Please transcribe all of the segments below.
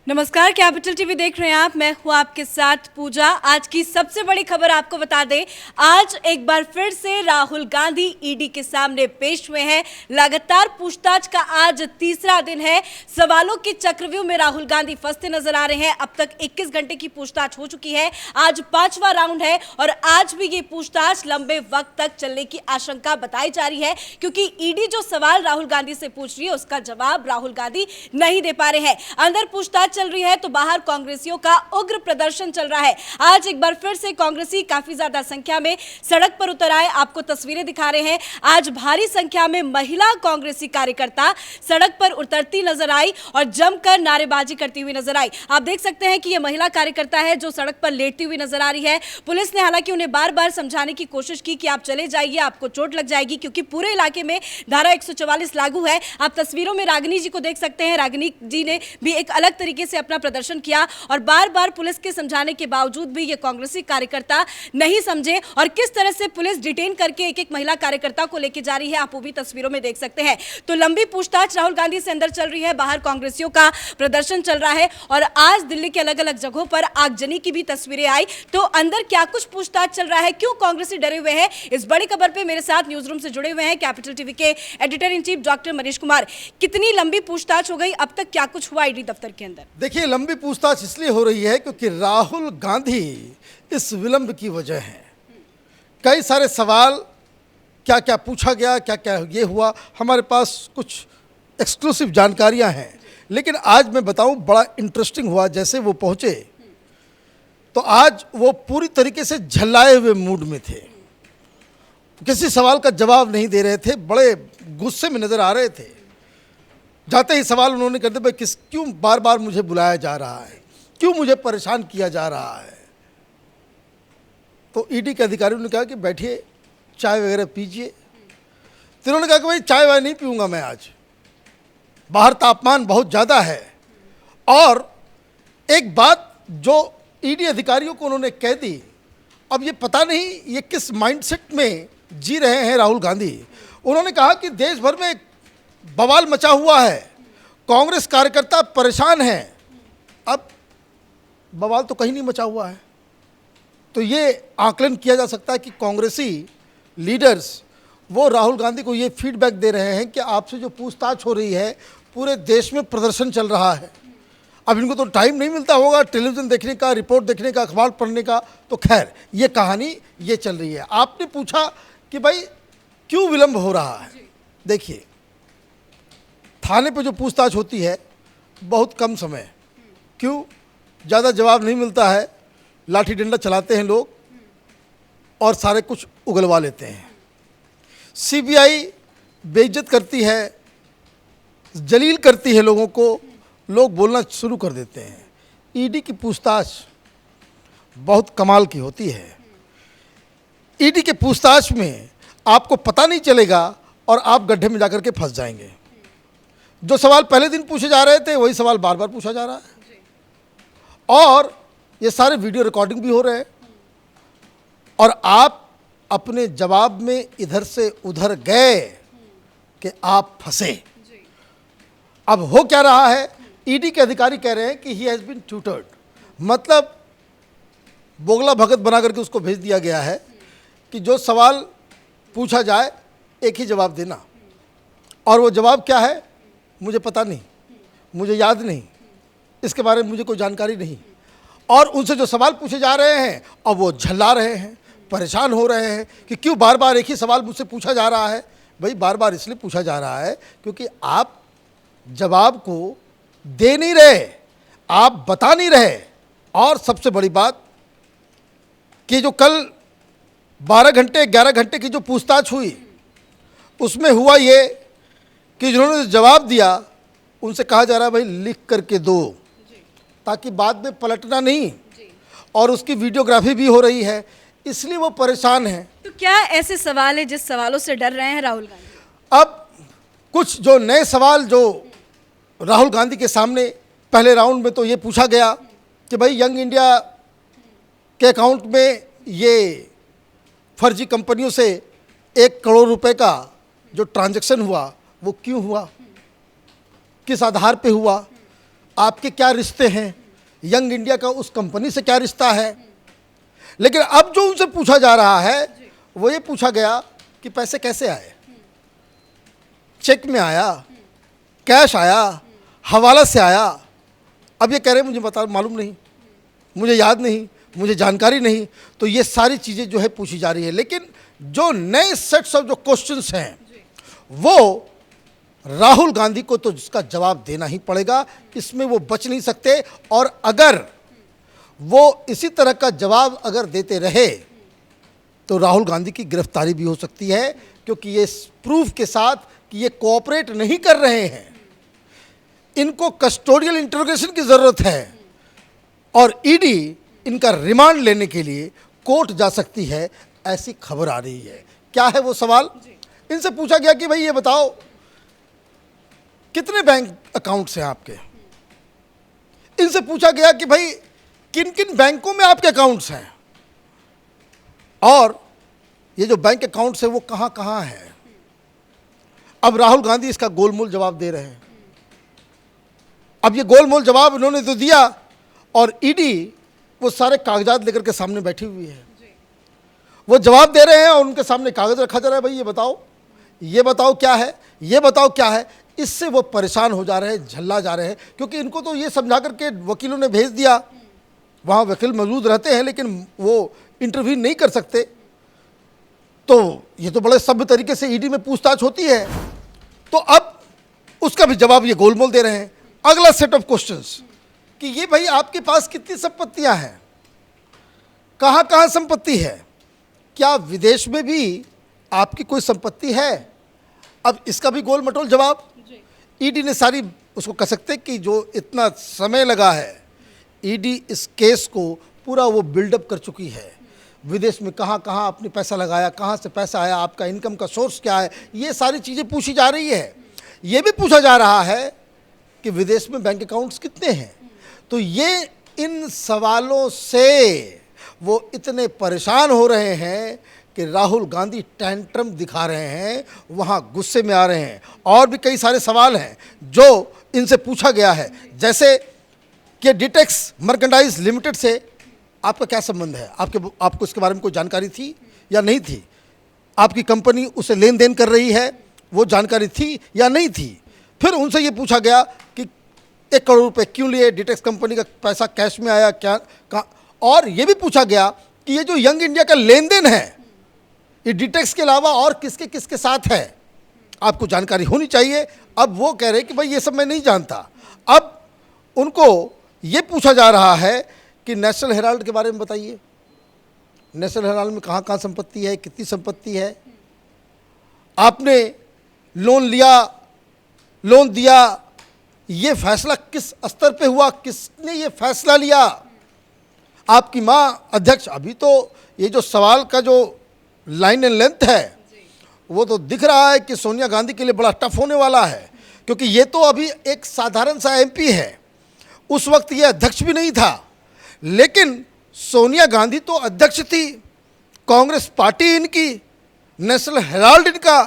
नमस्कार, capital TV देख रहे हैं आप। मैं हूं आपके साथ पूजा। आज की सबसे बड़ी खबर आपको बता दें, आज एक बार फिर से राहुल गांधी ईडी के सामने पेश हुए हैं। लगातार पूछताछ का आज तीसरा दिन है। सवालों के चक्रव्यूह में राहुल गांधी फंसते नजर आ रहे हैं। अब तक 21 घंटे की पूछताछ हो चुकी है। आज 5वां राउंड है और आज भी ये पूछताछ लंबे वक्त तक चलने की आशंका बताई जा रही है, क्योंकि ईडी जो सवाल राहुल गांधी से पूछ रही है उसका जवाब राहुल गांधी नहीं दे पा रहे हैं। अंदर पूछताछ चल रही है तो बाहर कांग्रेसियों का उग्र प्रदर्शन चल रहा है। आज एक बार फिर से कांग्रेसी काफी ज्यादा संख्या में सड़क पर उतर आए। आपको तस्वीरें दिखा रहे हैं। आज भारी संख्या में महिला कांग्रेसी कार्यकर्ता सड़क पर उतरती नजर आई और जमकर नारेबाजी करती हुई नजर आई। आप देख सकते हैं कि यह महिला कार्यकर्ता है जो सड़क पर लेटती हुई नजर आ रही है। पुलिस ने हालांकि उन्हें बार बार समझाने की कोशिश की कि आप चले जाइए, आपको चोट लग जाएगी, क्योंकि पूरे इलाके में धारा 144 लागू है। आप तस्वीरों में रागिनी जी को देख सकते हैं। रागिनी जी ने भी एक अलग तरीके से अपना प्रदर्शन किया और बार बार पुलिस के समझाने के बावजूद भी ये कांग्रेसी कार्यकर्ता नहीं समझे और किस तरह से पुलिस डिटेन करके एक एक महिला कार्यकर्ता को लेकर जा रही है, आप वो भी तस्वीरों में देख सकते हैं। तो लंबी पूछताछ राहुल गांधी से अंदर चल रही है, बाहर कांग्रेसियों का प्रदर्शन चल रहा है और आज दिल्ली के अलग अलग जगहों पर आगजनी की भी तस्वीरें आई। तो अंदर क्या कुछ पूछताछ चल रहा है, क्यों कांग्रेसी डरे हुए हैं, इस बड़ी खबर पे मेरे साथ न्यूज रूम से जुड़े हुए हैं कैपिटल टीवी के editor in chief doctor Manish Kumar. कितनी लंबी पूछताछ हो गई, अब तक क्या कुछ हुआ ईडी दफ्तर के अंदर? देखिए, लंबी पूछताछ इसलिए हो रही है क्योंकि राहुल गांधी इस विलंब की वजह है। कई सारे सवाल, क्या क्या पूछा गया, क्या क्या ये हुआ, हमारे पास कुछ एक्सक्लूसिव जानकारियां हैं। लेकिन आज मैं बताऊं, बड़ा इंटरेस्टिंग हुआ। जैसे वो पहुंचे तो आज वो पूरी तरीके से झल्लाए हुए मूड में थे, किसी सवाल का जवाब नहीं दे रहे थे, बड़े गुस्से में नजर आ रहे थे। जाते ही सवाल उन्होंने कर दिया, भाई क्यों बार बार मुझे बुलाया जा रहा है, क्यों मुझे परेशान किया जा रहा है। तो ईडी के अधिकारियों ने कहा कि बैठिए, चाय वगैरह पीजिए। तो उन्होंने कहा कि भाई चाय वाय नहीं पीऊँगा मैं आज, बाहर तापमान बहुत ज़्यादा है। और एक बात जो ईडी अधिकारियों को उन्होंने कह दी, अब ये पता नहीं ये किस माइंडसेट में जी रहे हैं राहुल गांधी। उन्होंने कहा कि देश भर में बवाल मचा हुआ है, कांग्रेस कार्यकर्ता परेशान हैं। अब बवाल तो कहीं नहीं मचा हुआ है, तो ये आकलन किया जा सकता है कि कांग्रेसी लीडर्स वो राहुल गांधी को ये फीडबैक दे रहे हैं कि आपसे जो पूछताछ हो रही है, पूरे देश में प्रदर्शन चल रहा है। अब इनको तो टाइम नहीं मिलता होगा टेलीविज़न देखने का, रिपोर्ट देखने का, अखबार पढ़ने का, तो खैर ये कहानी ये चल रही है। आपने पूछा कि भाई क्यों विलंब हो रहा है। देखिए, थाने पे जो पूछताछ होती है बहुत कम समय, क्यों, ज़्यादा जवाब नहीं मिलता है, लाठी डंडा चलाते हैं लोग और सारे कुछ उगलवा लेते हैं। सीबीआई बेइज्जत करती है, जलील करती है लोगों को, लोग बोलना शुरू कर देते हैं। ईडी की पूछताछ बहुत कमाल की होती है। ईडी के पूछताछ में आपको पता नहीं चलेगा और आप गड्ढे में जाकर के फंस जाएंगे। जो सवाल पहले दिन पूछे जा रहे थे वही सवाल बार बार पूछा जा रहा है और ये सारे वीडियो रिकॉर्डिंग भी हो रहे हैं और आप अपने जवाब में इधर से उधर गए कि आप फंसे। अब हो क्या रहा है, ईडी के अधिकारी कह रहे हैं कि ही हैज़ बीन ट्यूटर्ड, मतलब बोगला भगत बना करके उसको भेज दिया गया है कि जो सवाल पूछा जाए एक ही जवाब देना। और वो जवाब क्या है मुझे पता नहीं, मुझे याद नहीं, इसके बारे में मुझे कोई जानकारी नहीं। और उनसे जो सवाल पूछे जा रहे हैं अब वो झल्ला रहे हैं, परेशान हो रहे हैं कि क्यों बार बार एक ही सवाल मुझसे पूछा जा रहा है। भाई बार बार इसलिए पूछा जा रहा है क्योंकि आप जवाब को दे नहीं रहे, आप बता नहीं रहे। और सबसे बड़ी बात कि जो कल 12 घंटे 11 घंटे की जो पूछताछ हुई उसमें हुआ ये कि जिन्होंने जवाब दिया उनसे कहा जा रहा है भाई लिख करके दो, ताकि बाद में पलटना नहीं। और उसकी वीडियोग्राफी भी हो रही है, इसलिए वो परेशान हैं। तो क्या ऐसे सवाल है जिस सवालों से डर रहे हैं राहुल गांधी? अब कुछ जो नए सवाल जो राहुल गांधी के सामने, पहले राउंड में तो ये पूछा गया कि भाई यंग इंडिया के अकाउंट में ये फर्जी कंपनियों से 1 करोड़ रुपए का जो ट्रांजैक्शन हुआ वो क्यों हुआ, किस आधार पे हुआ, आपके क्या रिश्ते हैं, यंग इंडिया का उस कंपनी से क्या रिश्ता है। लेकिन अब जो उनसे पूछा जा रहा है वो ये पूछा गया कि पैसे कैसे आए, चेक में आया, कैश आया, हवाला से आया। अब ये कह रहे हैं मुझे बता मालूम नहीं, मुझे याद नहीं, मुझे जानकारी नहीं। तो ये सारी चीज़ें जो है पूछी जा रही है। लेकिन जो नए सेट्स ऑफ जो क्वेश्चंस हैं वो राहुल गांधी को तो इसका जवाब देना ही पड़ेगा, इसमें वो बच नहीं सकते। और अगर वो इसी तरह का जवाब अगर देते रहे तो राहुल गांधी की गिरफ्तारी भी हो सकती है, क्योंकि ये प्रूफ के साथ कि ये कोऑपरेट नहीं कर रहे हैं, इनको कस्टोडियल इंटरोगेशन की ज़रूरत है और ईडी इनका रिमांड लेने के लिए कोर्ट जा सकती है, ऐसी खबर आ रही है। क्या है वो सवाल? इनसे पूछा गया कि भाई ये बताओ कितने बैंक अकाउंट्स हैं आपके। इनसे पूछा गया कि भाई किन किन बैंकों में आपके अकाउंट्स हैं और ये जो बैंक अकाउंट्स है वो कहां कहां है। अब राहुल गांधी इसका गोलमोल जवाब दे रहे हैं। अब ये गोलमोल जवाब इन्होंने तो दिया और ईडी वो सारे कागजात लेकर के सामने बैठी हुई है, वो जवाब दे रहे हैं और उनके सामने कागज रखा जा रहा है, भाई ये बताओ क्या है, ये बताओ क्या है। इससे वो परेशान हो जा रहे हैं, झल्ला जा रहे हैं, क्योंकि इनको तो ये समझा करके वकीलों ने भेज दिया, वहाँ वकील मौजूद रहते हैं लेकिन वो इंटरव्यू नहीं कर सकते। तो ये तो बड़े सभ्य तरीके से ईडी में पूछताछ होती है। तो अब उसका भी जवाब ये गोलमोल दे रहे हैं। अगला सेट ऑफ क्वेश्चंस कि ये भाई आपके पास कितनी संपत्तियां हैं, कहाँ कहाँ संपत्ति है, क्या विदेश में भी आपकी कोई संपत्ति है। अब इसका भी गोल मटोल जवाब ईडी ने सारी उसको कह सकते कि जो इतना समय लगा है, ईडी इस केस को पूरा वो बिल्डअप कर चुकी है। विदेश में कहाँ कहाँ आपने पैसा लगाया, कहाँ से पैसा आया, आपका इनकम का सोर्स क्या है, ये सारी चीज़ें पूछी जा रही है। ये भी पूछा जा रहा है कि विदेश में बैंक अकाउंट्स कितने हैं। तो ये इन सवालों से वो इतने परेशान हो रहे हैं कि राहुल गांधी टेंट्रम दिखा रहे हैं, वहाँ गुस्से में आ रहे हैं। और भी कई सारे सवाल हैं जो इनसे पूछा गया है, जैसे कि डिटेक्स मर्केंडाइज लिमिटेड से आपका क्या संबंध है, आपको इसके बारे में कोई जानकारी थी या नहीं थी, आपकी कंपनी उसे लेन देन कर रही है, वो जानकारी थी या नहीं थी। फिर उनसे ये पूछा गया कि 1 करोड़ रुपए क्यों लिए, डिटेक्स कंपनी का पैसा कैश में आया क्या कहाँ। और ये भी पूछा गया कि ये जो यंग इंडिया का लेन देन है ये डिटेक्स के अलावा और किसके किसके साथ है, आपको जानकारी होनी चाहिए। अब वो कह रहे हैं कि भाई ये सब मैं नहीं जानता। अब उनको ये पूछा जा रहा है कि नेशनल हेराल्ड के बारे में बताइए, नेशनल हेराल्ड में कहाँ कहाँ संपत्ति है, कितनी संपत्ति है, आपने लोन लिया, लोन दिया, ये फैसला किस स्तर पे हुआ, किसने ये फैसला लिया। आपकी माँ अध्यक्ष, अभी तो ये जो सवाल का जो लाइन एंड लेंथ है वो तो दिख रहा है कि सोनिया गांधी के लिए बड़ा टफ होने वाला है, क्योंकि ये तो अभी एक साधारण सा एमपी है, उस वक्त ये अध्यक्ष भी नहीं था। लेकिन सोनिया गांधी तो अध्यक्ष थी, कांग्रेस पार्टी इनकी, नेशनल हेराल्ड इनका,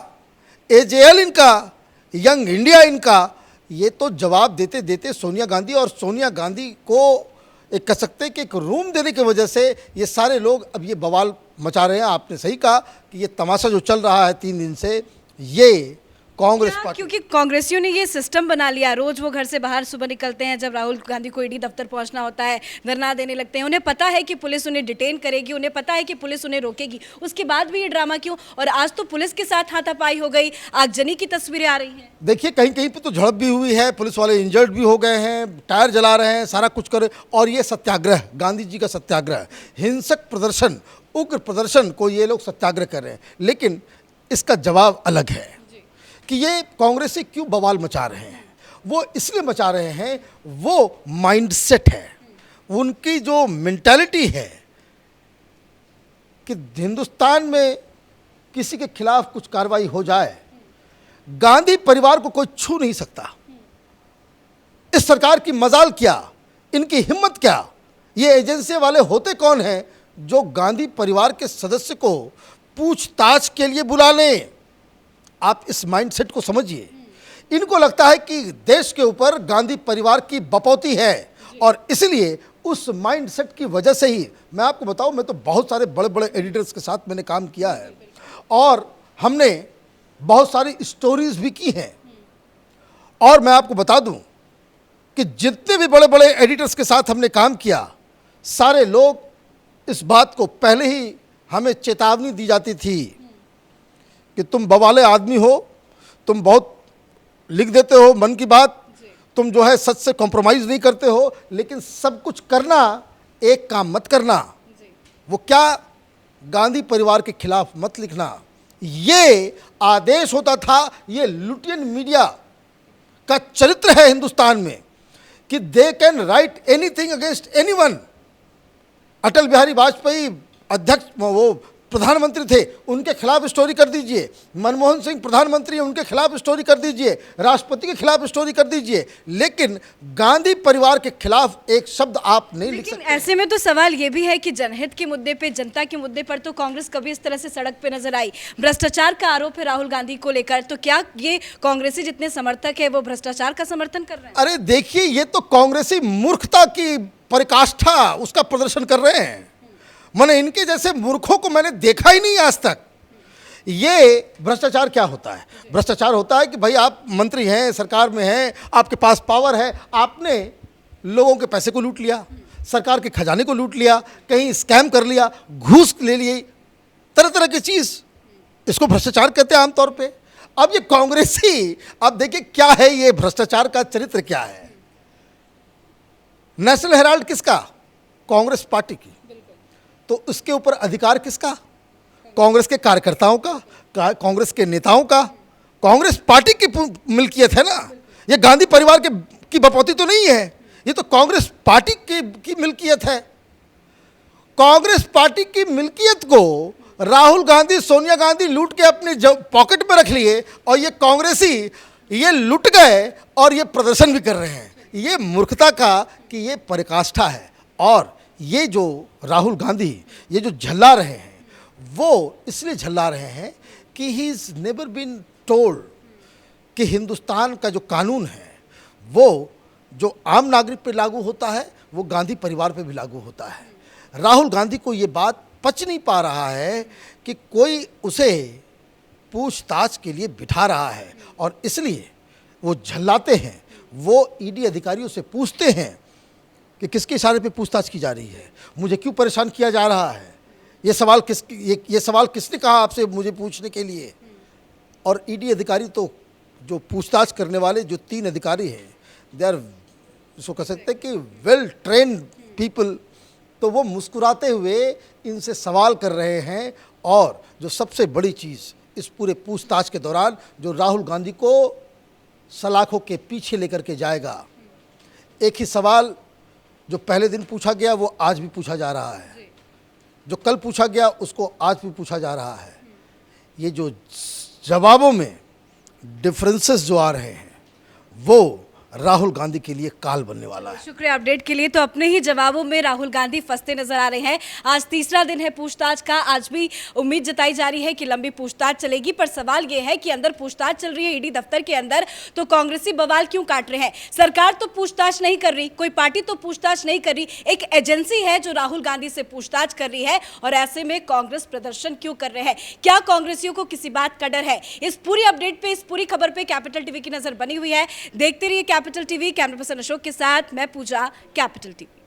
एजेएल इनका, यंग इंडिया इनका। ये तो जवाब देते देते सोनिया गांधी, और सोनिया गांधी को एक कह सकते हैं कि एक रूम देने की वजह से ये सारे लोग अब ये बवाल मचा रहे हैं। आपने सही कहा कि ये तमाशा जो चल रहा है 3 दिन से, ये कांग्रेस पार्टी, क्योंकि कांग्रेसियों ने ये सिस्टम बना लिया, रोज वो घर से बाहर सुबह निकलते हैं, जब राहुल गांधी को ईडी दफ्तर पहुंचना होता है धरना देने लगते हैं। उन्हें पता है कि पुलिस उन्हें डिटेन करेगी, उन्हें पता है कि पुलिस उन्हें रोकेगी, उसके बाद भी ये ड्रामा क्यों। और आज तो पुलिस के साथ हाथापाई हो गई, आगजनी की तस्वीरें आ रही हैं। देखिए कहीं कहीं पे तो झड़प भी हुई है, पुलिस वाले इंजर्ड भी हो गए हैं, टायर जला रहे हैं, सारा कुछ कर। और ये सत्याग्रह, गांधी जी का सत्याग्रह, हिंसक प्रदर्शन, उग्र प्रदर्शन को ये लोग सत्याग्रह कर रहे हैं। लेकिन इसका जवाब अलग है कि ये कांग्रेस से क्यों बवाल मचा रहे हैं। वो इसलिए मचा रहे हैं, वो माइंडसेट है, उनकी जो मेंटालिटी है कि हिंदुस्तान में किसी के खिलाफ कुछ कार्रवाई हो जाए, गांधी परिवार को कोई छू नहीं सकता। इस सरकार की मजाल क्या, इनकी हिम्मत क्या, ये एजेंसी वाले होते कौन हैं जो गांधी परिवार के सदस्य को पूछताछ के लिए बुला लें। आप इस माइंडसेट को समझिए। इनको लगता है कि देश के ऊपर गांधी परिवार की बपौती है, और इसलिए उस माइंडसेट की वजह से ही मैं आपको बताऊं, मैं तो बहुत सारे बड़े बड़े एडिटर्स के साथ मैंने काम किया है और हमने बहुत सारी स्टोरीज भी की हैं। और मैं आपको बता दूं कि जितने भी बड़े बड़े एडिटर्स के साथ हमने काम किया, सारे लोग इस बात को पहले ही हमें चेतावनी दी जाती थी कि तुम बवाले आदमी हो, तुम बहुत लिख देते हो मन की बात, तुम जो है सच से कॉम्प्रोमाइज़ नहीं करते हो, लेकिन सब कुछ करना, एक काम मत करना। वो क्या, गांधी परिवार के खिलाफ मत लिखना। ये आदेश होता था। ये लुटियन मीडिया का चरित्र है हिंदुस्तान में कि they can write anything against anyone. Atal Bihari Vajpayee अध्यक्ष, वो प्रधानमंत्री थे, उनके खिलाफ स्टोरी कर दीजिए। मनमोहन सिंह प्रधानमंत्री हैं, उनके खिलाफ स्टोरी कर दीजिए। राष्ट्रपति के खिलाफ स्टोरी कर दीजिए, लेकिन गांधी परिवार के खिलाफ एक शब्द आप नहीं लिख सकते। ऐसे में तो सवाल ये भी है कि जनहित के मुद्दे पे, जनता के मुद्दे पर तो कांग्रेस कभी इस तरह से सड़क पे नजर आई। भ्रष्टाचार का आरोप है राहुल गांधी को लेकर, तो क्या ये कांग्रेसी जितने समर्थक है वो भ्रष्टाचार का समर्थन कर रहे हैं? अरे देखिए, ये तो कांग्रेसी मूर्खता की पराकाष्ठा, उसका प्रदर्शन कर रहे हैं। मैंने इनके जैसे मूर्खों को मैंने देखा ही नहीं आज तक। ये भ्रष्टाचार क्या होता है? भ्रष्टाचार होता है कि भाई आप मंत्री हैं, सरकार में हैं, आपके पास पावर है, आपने लोगों के पैसे को लूट लिया, सरकार के खजाने को लूट लिया, कहीं स्कैम कर लिया, घूस ले लिए, तरह तरह की चीज़, इसको भ्रष्टाचार कहते हैं आमतौर पे। अब ये कांग्रेसी, अब देखिए क्या है ये भ्रष्टाचार का चरित्र क्या है। नेशनल हेराल्ड किसका? कांग्रेस पार्टी की। तो उसके ऊपर अधिकार किसका? कांग्रेस के कार्यकर्ताओं का, कांग्रेस के नेताओं का। कांग्रेस पार्टी की मिल्कियत है ना, ये गांधी परिवार की बपौती तो नहीं है, ये तो कांग्रेस पार्टी की मिल्कियत है। कांग्रेस पार्टी की मिल्कियत को राहुल गांधी, सोनिया गांधी लूट के अपने पॉकेट में रख लिए, और ये कांग्रेसी ये लूट गए और ये प्रदर्शन भी कर रहे हैं। ये मूर्खता का कि ये पराकाष्ठा है। और ये जो राहुल गांधी ये जो झल्ला रहे हैं, वो इसलिए झल्ला रहे हैं कि he is never been told कि हिंदुस्तान का जो कानून है वो जो आम नागरिक पे लागू होता है वो गांधी परिवार पे भी लागू होता है। राहुल गांधी को ये बात पच नहीं पा रहा है कि कोई उसे पूछताछ के लिए बिठा रहा है, और इसलिए वो झल्लाते हैं। वो ईडी अधिकारियों से पूछते हैं कि किसके इशारे पे पूछताछ की जा रही है, मुझे क्यों परेशान किया जा रहा है, ये सवाल किसने कहा आपसे मुझे पूछने के लिए। और ईडी अधिकारी तो, जो पूछताछ करने वाले जो 3 अधिकारी हैं, दे आर, इसको कह सकते हैं कि वेल ट्रेन्ड पीपल, तो वो मुस्कुराते हुए इनसे सवाल कर रहे हैं। और जो सबसे बड़ी चीज़ इस पूरे पूछताछ के दौरान, जो राहुल गांधी को सलाखों के पीछे लेकर के जाएगा, एक ही सवाल जो पहले दिन पूछा गया वो आज भी पूछा जा रहा है, जो कल पूछा गया उसको आज भी पूछा जा रहा है। ये जो जवाबों में डिफरेंसेस जो आ रहे हैं वो राहुल गांधी के लिए काल बनने वाला है। शुक्रिया अपडेट के लिए। तो अपने ही जवाबों में राहुल गांधी फंसते नजर आ रहे हैं। आज तीसरा दिन है पूछताछ का। आज भी उम्मीद जताई जा रही है कि लंबी पूछताछ चलेगी, पर सवाल यह है कि अंदर पूछताछ चल रही है ईडी दफ्तर के अंदर, तो कांग्रेसी बवाल क्यों काट रहे हैं? सरकार तो पूछताछ नहीं कर रही, कोई पार्टी तो पूछताछ नहीं कर रही, एक एजेंसी है जो राहुल गांधी से पूछताछ कर रही है, और ऐसे में कांग्रेस प्रदर्शन क्यों कर रहे हैं? क्या कांग्रेसियों को किसी बात का डर है? इस पूरी अपडेट पे, इस पूरी खबर पे कैपिटल टीवी की नजर बनी हुई है। देखते रहिए capital TV. Camera person Ashok के साथ मैं पूजा, कैपिटल टीवी।